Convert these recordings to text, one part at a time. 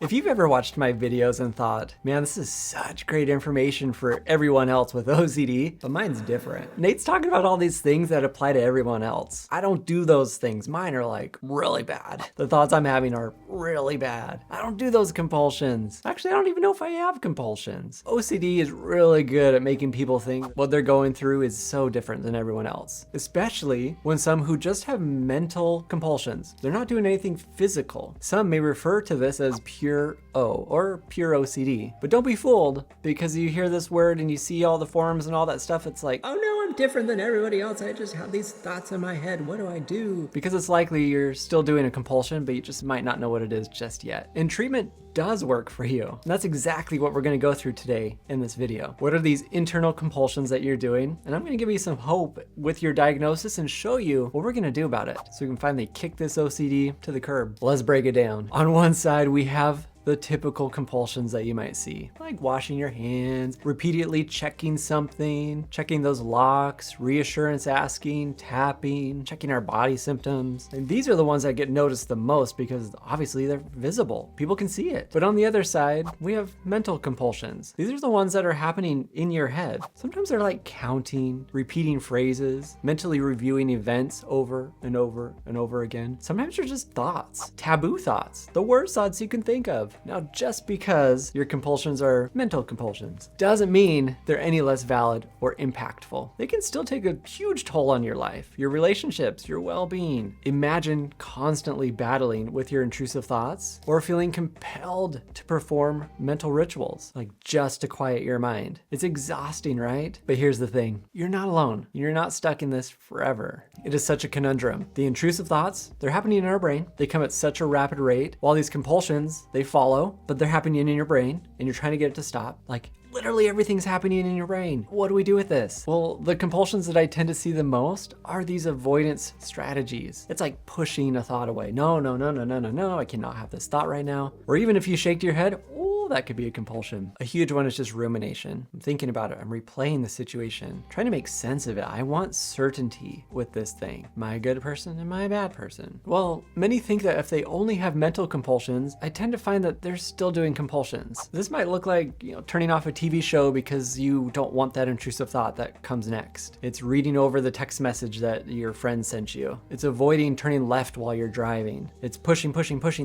If you've ever watched my videos and thought, man, this is such great information for everyone else with OCD, but mine's different. Nate's talking about all these things that apply to everyone else. I don't do those things. Mine are like really bad. The thoughts I'm having are really bad. I don't do those compulsions. Actually, I don't even know if I have compulsions. OCD is really good at making people think what they're going through is so different than everyone else, especially when some who just have mental compulsions. They're not doing anything physical. Some may refer to this as pure O or pure OCD. But don't be fooled, because you hear this word and you see all the forums and all that stuff, it's like, oh no, I'm different than everybody else. I just have these thoughts in my head. What do I do? Because it's likely you're still doing a compulsion, but you just might not know what it is just yet. And treatment does work for you. And that's exactly what we're going to go through today in this video. What are these internal compulsions that you're doing? And I'm going to give you some hope with your diagnosis and show you what we're going to do about it so we can finally kick this OCD to the curb. Let's break it down. On one side, we have the typical compulsions that you might see, like washing your hands, repeatedly checking something, checking those locks, reassurance asking, tapping, checking our body symptoms. And these are the ones that get noticed the most because obviously they're visible. People can see it. But on the other side, we have mental compulsions. These are the ones that are happening in your head. Sometimes they're like counting, repeating phrases, mentally reviewing events over and over and over again. Sometimes they're just thoughts, taboo thoughts, the worst thoughts you can think of. Now, just because your compulsions are mental compulsions doesn't mean they're any less valid or impactful. They can still take a huge toll on your life, your relationships, your well-being. Imagine constantly battling with your intrusive thoughts or feeling compelled to perform mental rituals, like just to quiet your mind. It's exhausting, right? But here's the thing. You're not alone. You're not stuck in this forever. It is such a conundrum. The intrusive thoughts, they're happening in our brain. They come at such a rapid rate, while these compulsions, they follow, but they're happening in your brain and you're trying to get it to stop. Like literally everything's happening in your brain. What do we do with this? Well, the compulsions that I tend to see the most are these avoidance strategies. It's like pushing a thought away. No, I cannot have this thought right now. Or even if you shake your head, that could be a compulsion. A huge one is just rumination. I'm thinking about it. I'm replaying the situation, trying to make sense of it. I want certainty with this thing. Am I a good person? Am I a bad person? Well, many think that if they only have mental compulsions, I tend to find that they're still doing compulsions. This might look like, turning off a TV show because you don't want that intrusive thought that comes next. It's reading over the text message that your friend sent you. It's avoiding turning left while you're driving. It's pushing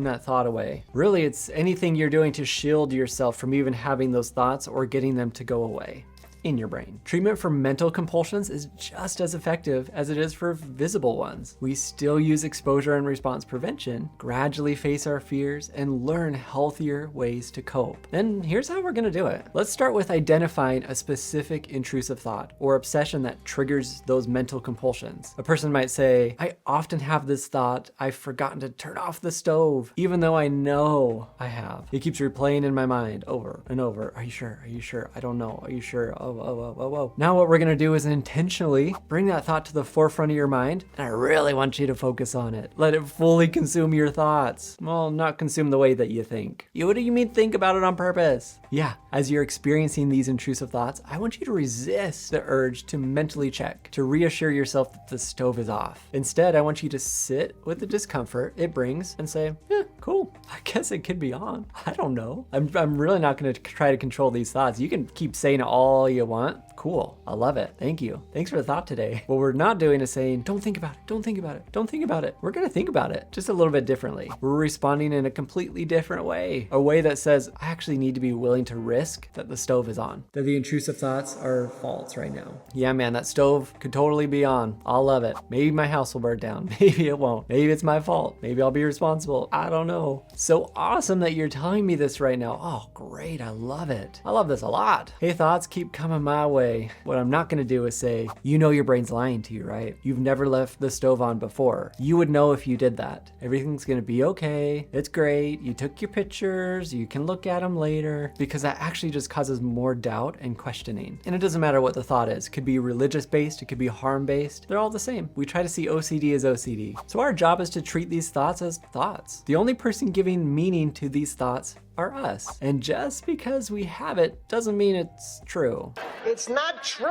that thought away. Really, it's anything you're doing to shield yourself from even having those thoughts or getting them to go away in your brain. Treatment for mental compulsions is just as effective as it is for visible ones. We still use exposure and response prevention, gradually face our fears, and learn healthier ways to cope. And here's how we're gonna do it. Let's start with identifying a specific intrusive thought or obsession that triggers those mental compulsions. A person might say, I often have this thought, I've forgotten to turn off the stove, even though I know I have. It keeps replaying in my mind over and over. Are you sure? Are you sure? I don't know. Are you sure? Whoa. Now what we're gonna do is intentionally bring that thought to the forefront of your mind, and I really want you to focus on it. Let it fully consume your thoughts. Well, not consume the way that you think. What do you mean think about it on purpose? Yeah, as you're experiencing these intrusive thoughts, I want you to resist the urge to mentally check, to reassure yourself that the stove is off. Instead, I want you to sit with the discomfort it brings and say, cool, I guess it could be on. I don't know. I'm really not gonna try to control these thoughts. You can keep saying it all you want. Cool, I love it. Thank you. Thanks for the thought today. What we're not doing is saying, don't think about it, don't think about it, don't think about it. We're gonna think about it just a little bit differently. We're responding in a completely different way. A way that says, I actually need to be willing to risk that the stove is on, that the intrusive thoughts are false right now. Yeah, man, that stove could totally be on. I'll love it. Maybe my house will burn down. Maybe it won't. Maybe it's my fault. Maybe I'll be responsible. I don't know. So awesome that you're telling me this right now. Oh, great. I love it. I love this a lot. Hey, thoughts keep coming my way. What I'm not gonna do is say, your brain's lying to you, right? You've never left the stove on before. You would know if you did that. Everything's gonna be okay. It's great. You took your pictures. You can look at them later, because that actually just causes more doubt and questioning. And it doesn't matter what the thought is. It could be religious based. It could be harm based. They're all the same. We try to see OCD as OCD. So our job is to treat these thoughts as thoughts. The only person giving meaning to these thoughts are us. And just because we have it doesn't mean it's true. It's not true.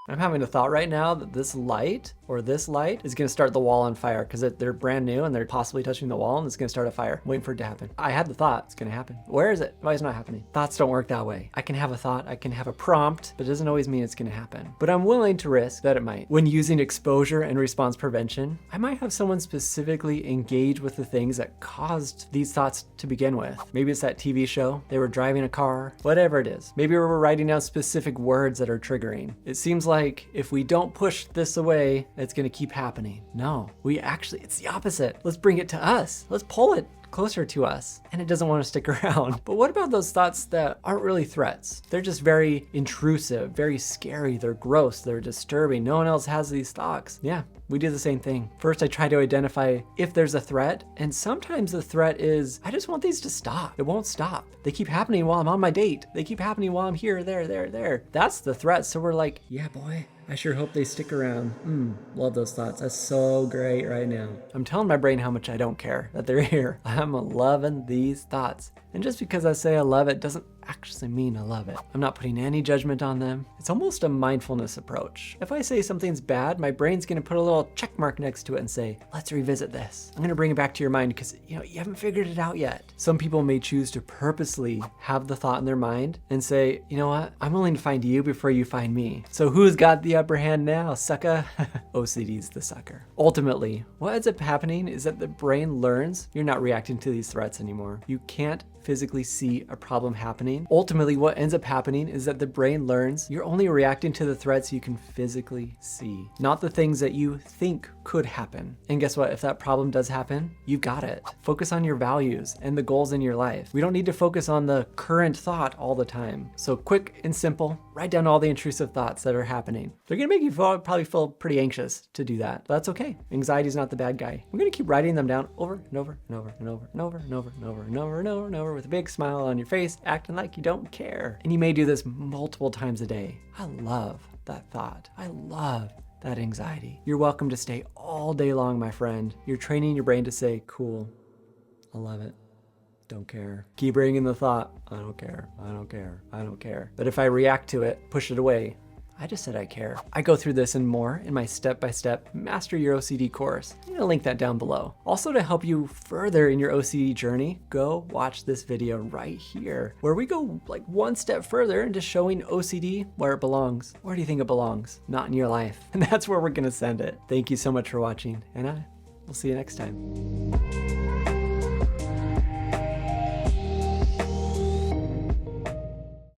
I'm having a thought right now that this light is gonna start the wall on fire because they're brand new and they're possibly touching the wall and it's gonna start a fire. I'm waiting for it to happen. I had the thought, it's gonna happen. Where is it? Why is it not happening? Thoughts don't work that way. I can have a thought, I can have a prompt, but it doesn't always mean it's gonna happen. But I'm willing to risk that it might. When using exposure and response prevention, I might have someone specifically engage with the things that caused these thoughts to begin with. Maybe it's that TV show, they were driving a car, whatever it is. Maybe we're writing down specific words that are triggering. It seems like if we don't push this away, it's gonna keep happening. No, it's the opposite. Let's bring it to us. Let's pull it closer to us, and it doesn't want to stick around. But what about those thoughts that aren't really threats? They're just very intrusive, very scary, they're gross, they're disturbing. No one else has these thoughts. Yeah, we do the same thing. First, I try to identify if there's a threat, and sometimes the threat is, I just want these to stop. It won't stop. They keep happening while I'm on my date. They keep happening while I'm here, there. That's the threat. So we're like, yeah, boy, I sure hope they stick around. Love those thoughts. That's so great right now. I'm telling my brain how much I don't care that they're here. I'm loving these thoughts. And just because I say I love it doesn't actually mean I love it. I'm not putting any judgment on them. It's almost a mindfulness approach. If I say something's bad, my brain's gonna put a little check mark next to it and say, let's revisit this. I'm gonna bring it back to your mind because you haven't figured it out yet. Some people may choose to purposely have the thought in their mind and say, you know what? I'm willing to find you before you find me. So who's got the upper hand now, sucker? OCD's the sucker. Ultimately, what ends up happening is that the brain learns you're not reacting to these threats anymore. You can't physically see a problem happening. Ultimately, what ends up happening is that the brain learns you're only reacting to the threats you can physically see, not the things that you think could happen. And guess what? If that problem does happen, you've got it. Focus on your values and the goals in your life. We don't need to focus on the current thought all the time. So quick and simple, write down all the intrusive thoughts that are happening. They're gonna make you probably feel pretty anxious to do that, but that's okay. Anxiety is not the bad guy. I'm gonna keep writing them down over and over and over and over and over and over and over and over and over and over with a big smile on your face, acting like you don't care. And you may do this multiple times a day. I love that thought. I love that anxiety. You're welcome to stay all day long, my friend. You're training your brain to say, cool, I love it. Don't care. Keep bringing the thought, I don't care, I don't care, I don't care. But if I react to it, push it away, I just said I care. I go through this and more in my step-by-step Master Your OCD course. I'm gonna link that down below. Also, to help you further in your OCD journey, go watch this video right here, where we go like one step further into showing OCD where it belongs. Where do you think it belongs? Not in your life. And that's where we're gonna send it. Thank you so much for watching, and we'll see you next time.